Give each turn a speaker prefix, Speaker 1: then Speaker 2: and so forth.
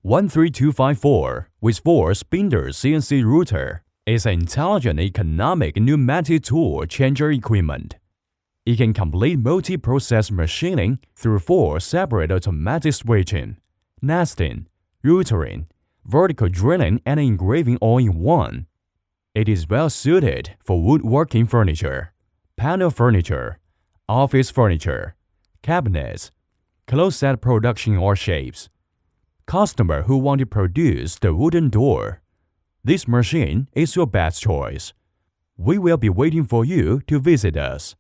Speaker 1: 13254 with 4 Spindles CNC router is an intelligent economic pneumatic tool changer equipment. It can complete multi-process machining through 4 separate automatic switching, nesting, routering, vertical drilling, and engraving all in one. It is well suited for woodworking furniture, panel furniture, office furniture, cabinets, closet production or shapes. Customer who want to produce the wooden door. This machine is your best choice. We will be waiting for you to visit us.